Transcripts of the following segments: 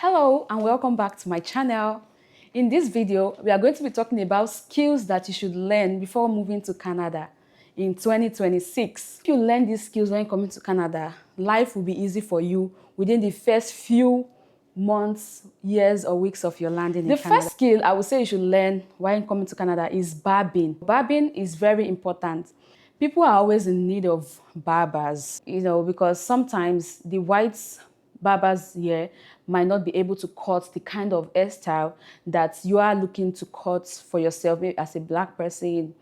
Hello and welcome back to my channel. In this video, we are going to be talking about skills that you should learn before moving to Canada in 2026. If you learn these skills when coming to Canada, life will be easy for you within the first few months, years, or weeks of your landing in Canada. The first skill I would say you should learn while coming to Canada is barbing. Barbing is very important. People are always in need of barbers, because sometimes the whites barbers here might not be able to cut the kind of hairstyle that you are looking to cut for yourself, maybe as a black person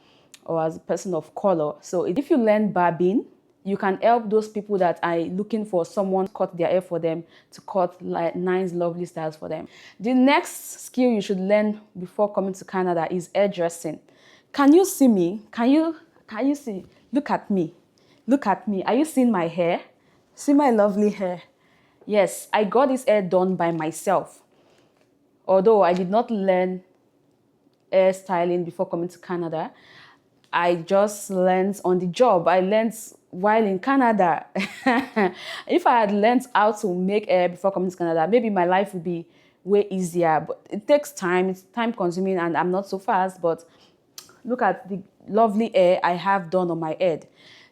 or as a person of color. So if you learn barbing, you can help those people that are looking for someone to cut their hair for them, to cut like nice, lovely styles for them. The next skill you should learn before coming to Canada is hairdressing. Can you see me? Can you see? Look at me. Look at me. Are you seeing my hair? See my lovely hair? Yes, I got this hair done by myself. Although I did not learn hairstyling before coming to Canada, I just learned on the job. I learned while in Canada. If I had learned how to make hair before coming to Canada, maybe my life would be way easier. But it takes time, it's time consuming, and I'm not so fast. But look at the lovely hair I have done on my head.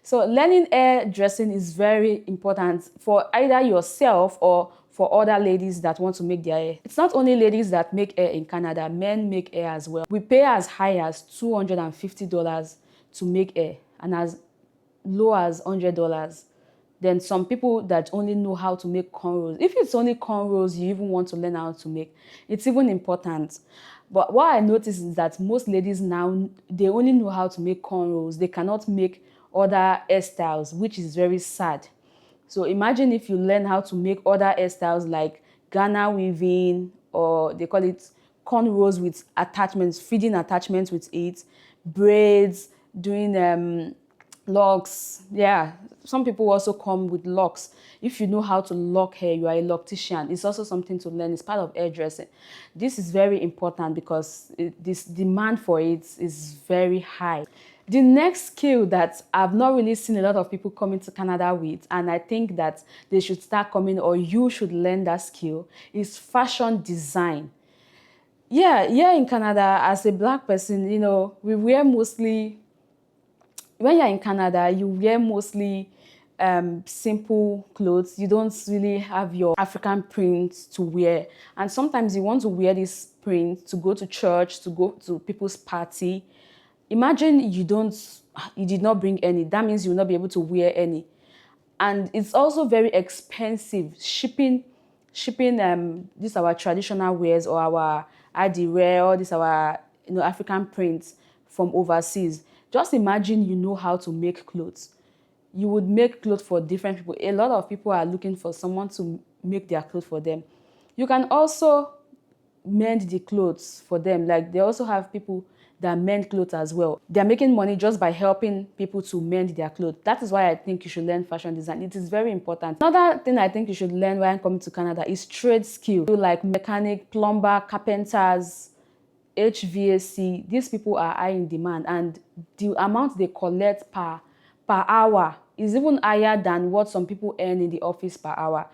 So learning hairdressing is very important for either yourself or for other ladies that want to make their hair. It's not only ladies that make hair in Canada, men make hair as well. We pay as high as $250 to make hair and as low as $100. Then some people that only know how to make cornrows. If it's only cornrows you even want to learn how to make, it's even important. But what I notice is that most ladies now, they only know how to make cornrows. They cannot make other hairstyles, which is very sad. So imagine if you learn how to make other hairstyles like Ghana weaving, or they call it cornrows with attachments, feeding attachments with it, braids, doing locks. Yeah, some people also come with locks. If you know how to lock hair, you are a loctician. It's also something to learn. It's part of hairdressing. This is very important because this demand for it is very high. The next skill that I've not really seen a lot of people coming to Canada with, and I think that they should start coming, or you should learn that skill, is fashion design. Yeah, in Canada, as a black person, we wear mostly, when you're in Canada, you wear mostly simple clothes. You don't really have your African prints to wear. And sometimes you want to wear this print to go to church, to go to people's party. Imagine you did not bring any. That means you will not be able to wear any. And it's also very expensive shipping these our traditional wears or our wear, or these our African prints from overseas. Just imagine you know how to make clothes. You would make clothes for different people. A lot of people are looking for someone to make their clothes for them. You can also mend the clothes for them. Like, they also have people that mend clothes as well. They're making money just by helping people to mend their clothes. That is why I think you should learn fashion design. It is very important. Another thing I think you should learn when coming to Canada is trade skill. Like mechanic, plumber, carpenters, HVAC. These people are high in demand, and the amount they collect per hour is even higher than what some people earn in the office per hour.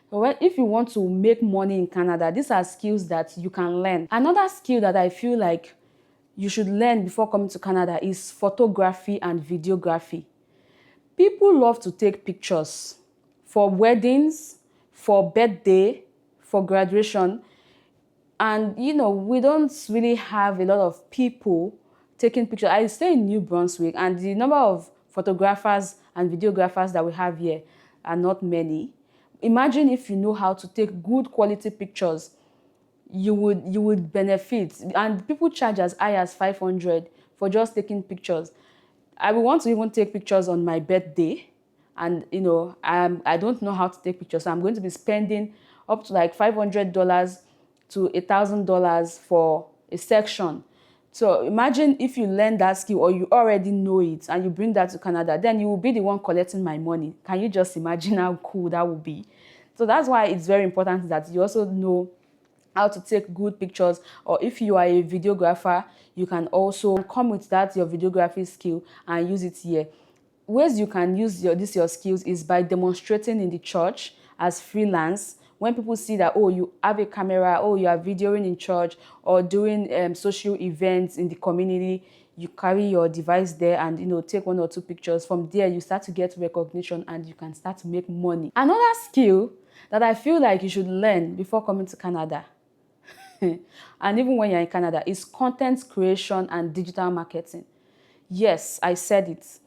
So if you want to make money in Canada, these are skills that you can learn. Another skill that I feel like you should learn before coming to Canada is photography and videography. People love to take pictures for weddings, for birthday, for graduation. And, we don't really have a lot of people taking pictures. I stay in New Brunswick, and the number of photographers and videographers that we have here are not many. Imagine if you know how to take good quality pictures, you would benefit. And people charge as high as $500 for just taking pictures. I would want to even take pictures on my birthday, and I don't know how to take pictures, so I'm going to be spending up to like $500 to $1,000 for a section. So imagine if you learn that skill, or you already know it, and you bring that to Canada, then you will be the one collecting my money. Can you just imagine how cool that would be? So that's why it's very important that you also know how to take good pictures. Or if you are a videographer, you can also come with that, your videography skill, and use it here. Ways you can use your skills is by demonstrating in the church as freelance, when people see that, oh, you have a camera, oh, you are videoing in church or doing social events in the community, you carry your device there and, take 1 or 2 pictures. From there, you start to get recognition and you can start to make money. Another skill that I feel like you should learn before coming to Canada, and even when you're in Canada, is content creation and digital marketing. Yes, I said it.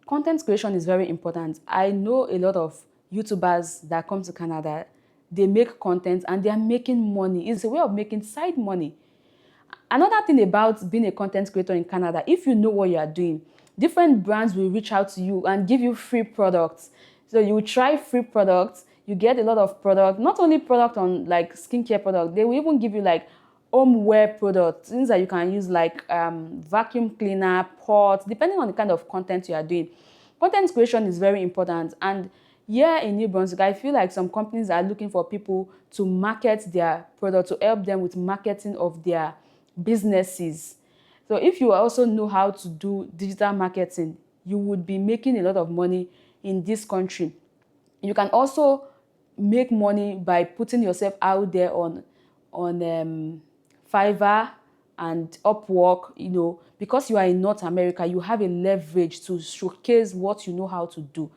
Content creation is very important. I know a lot of YouTubers that come to Canada, they make content and they are making money. It's a way of making side money. Another thing about being a content creator in Canada, if you know what you are doing, different brands will reach out to you and give you free products. So you will try free products, you get a lot of product, not only product on like skincare product, they will even give you like homeware products, things that you can use like vacuum cleaner, pots, depending on the kind of content you are doing. Content creation is very important. And here in New Brunswick, I feel like some companies are looking for people to market their product, to help them with marketing of their businesses. So if you also know how to do digital marketing, you would be making a lot of money in this country. You can also make money by putting yourself out there on Fiverr and Upwork, because you are in North America, you have a leverage to showcase what you know how to do.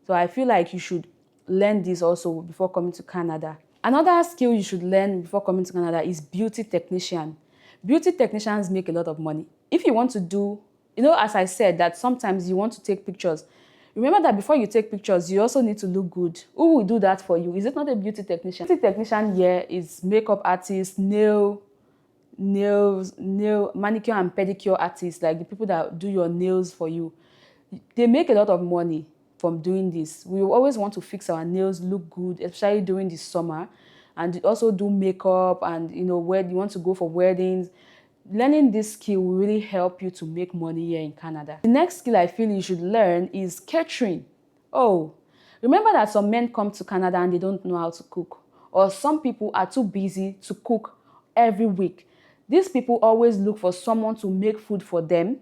So I feel like you should learn this also before coming to Canada. Another skill you should learn before coming to Canada is beauty technician. Beauty technicians make a lot of money. If you want to do, as I said, that sometimes you want to take pictures, remember that before you take pictures, you also need to look good. Who will do that for you? Is it not a beauty technician? Beauty technician here is makeup artist, nails, manicure and pedicure artists, like the people that do your nails for you. They make a lot of money from doing this. We always want to fix our nails, look good, especially during the summer, and also do makeup and, where you want to go for weddings. Learning this skill will really help you to make money here in Canada. The next skill I feel you should learn is catering. Oh, remember that some men come to Canada and they don't know how to cook, or some people are too busy to cook every week. These people always look for someone to make food for them.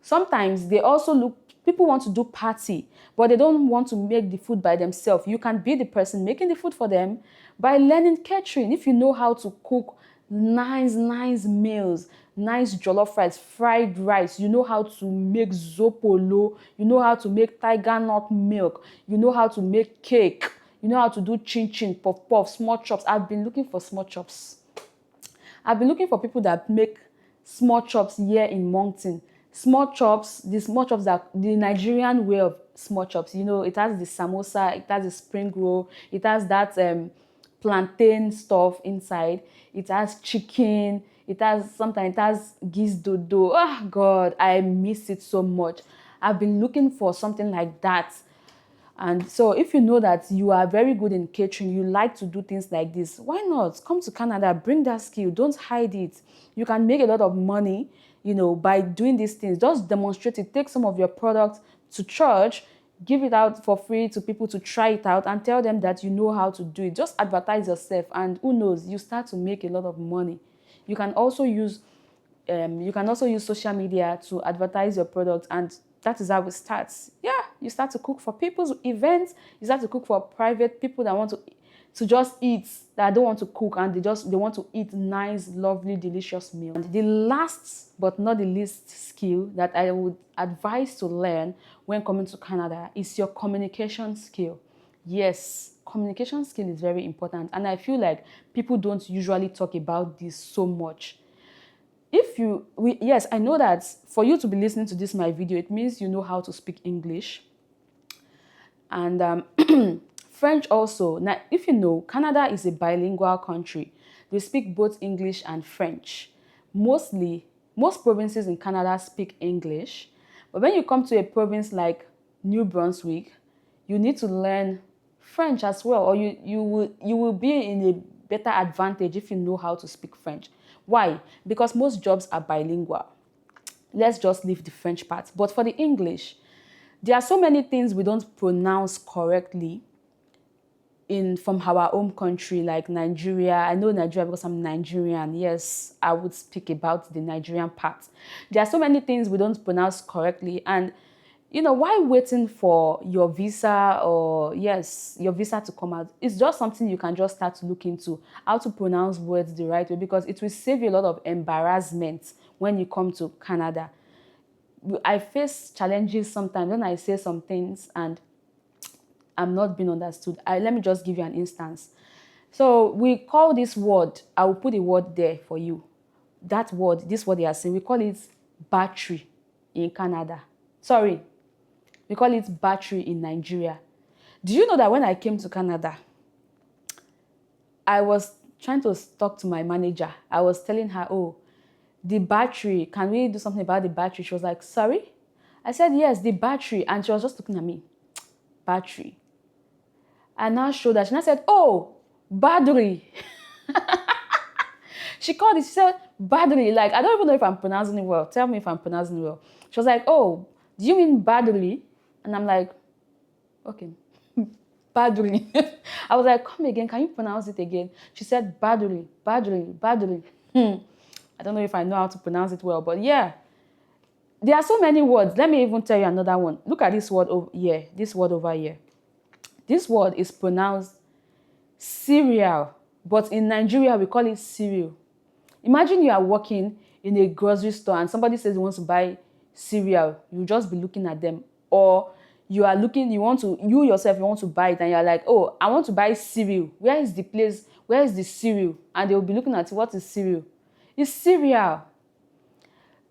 Sometimes they also people want to do party, but they don't want to make the food by themselves. You can be the person making the food for them by learning catering. If you know how to cook nice meals, nice jollof rice, fried rice, you know how to make zopolo, you know how to make tiger nut milk, you know how to make cake, you know how to do chin, puff, small chops. I've been looking for small chops. I've been looking for people that make small chops here in Moncton. Small chops, the small chops are the Nigerian way of small chops. It has the samosa, it has the spring roll, it has that plantain stuff inside, it has chicken, sometimes it has geese dodo. Oh God, I miss it so much. I've been looking for something like that. And so if you know that you are very good in catering, you like to do things like this, why not come to Canada, bring that skill, don't hide it. You can make a lot of money, by doing these things. Just demonstrate it. Take some of your products to church, give it out for free to people to try it out and tell them that you know how to do it. Just advertise yourself and who knows, you start to make a lot of money. You can also use social media to advertise your product, and that is how it starts. Yeah, you start to cook for people's events. You start to cook for private people that want to just eat, that don't want to cook, and they want to eat nice, lovely, delicious meal. And the last but not the least skill that I would advise to learn when coming to Canada is your communication skill. Yes, communication skill is very important, and I feel like people don't usually talk about this so much. Yes, I know that for you to be listening to my video, it means you know how to speak English and French also. Now, if you know, Canada is a bilingual country. They speak both English and French. Most provinces in Canada speak English, but when you come to a province like New Brunswick, you need to learn French as well, or you will be in a better advantage if you know how to speak French. Why? Because most jobs are bilingual. Let's just leave the French part. But for the English, there are so many things we don't pronounce correctly from our home country, like Nigeria. I know Nigeria because I'm Nigerian. Yes, I would speak about the Nigerian part. There are so many things we don't pronounce correctly, and While waiting for your visa or yes, your visa to come out, it's just something you can just start to look into, how to pronounce words the right way, because it will save you a lot of embarrassment when you come to Canada. I face challenges sometimes when I say some things and I'm not being understood. Let me just give you an instance. So we call this word, I will put a word there for you. That word, this word they are saying, we call it battery in Canada. Sorry, we call it battery in Nigeria. Do you know that when I came to Canada, I was trying to talk to my manager. I was telling her, oh, the battery, can we do something about the battery? She was like, sorry? I said, yes, the battery. And she was just looking at me, battery. I now showed her. She now said, oh, battery. She called it, she said, battery. Like, I don't even know if I'm pronouncing it well. Tell me if I'm pronouncing it well. She was like, oh, do you mean battery? And I'm like, okay, battery. I was like, come again, can you pronounce it again? She said, battery, battery, battery. I don't know if I know how to pronounce it well, but yeah. There are so many words. Let me even tell you another one. Look at this word over here. This word over here. This word is pronounced cereal, but in Nigeria, we call it cereal. Imagine you are working in a grocery store and somebody says he wants to buy cereal. You just be looking at them. Or you yourself, you want to buy it and you're like, oh, I want to buy cereal. Where is the place? Where is the cereal? And they will be looking at you, what is cereal? It's cereal.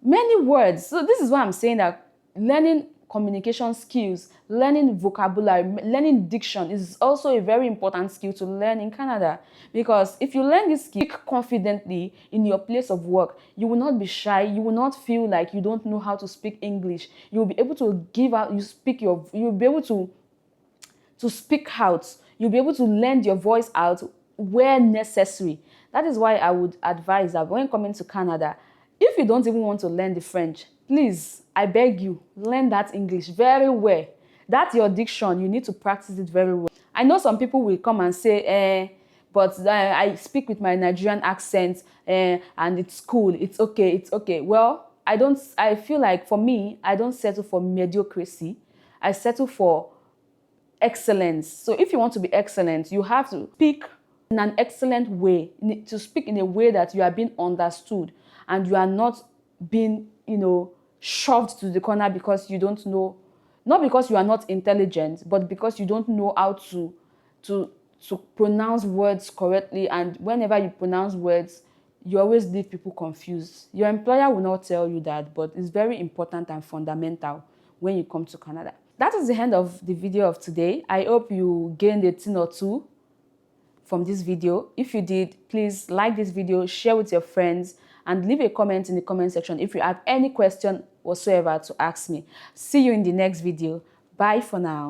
Many words. So this is why I'm saying that learning communication skills, learning vocabulary, learning diction is also a very important skill to learn in Canada. Because if you learn this skill, speak confidently in your place of work, you will not be shy. You will not feel like you don't know how to speak English. You will be able to you'll be able to speak out. You'll be able to lend your voice out where necessary. That is why I would advise that when coming to Canada, if you don't even want to learn the French, please, I beg you, learn that English very well. That's your diction. You need to practice it very well. I know some people will come and say, but I speak with my Nigerian accent and it's cool. It's okay. It's okay. Well, I feel like for me, I don't settle for mediocrity. I settle for excellence. So if you want to be excellent, you have to speak in an excellent way, to speak in a way that you are being understood and you are not being, shoved to the corner because you don't know, not because you are not intelligent, but because you don't know how to pronounce words correctly. And whenever you pronounce words, you always leave people confused. Your employer will not tell you that, but it's very important and fundamental when you come to Canada. That is the end of the video of today. I hope you gained a thing or two from this video. If you did, please like this video, share with your friends, and leave a comment in the comment section if you have any question whatsoever to ask me. See you in the next video. Bye for now.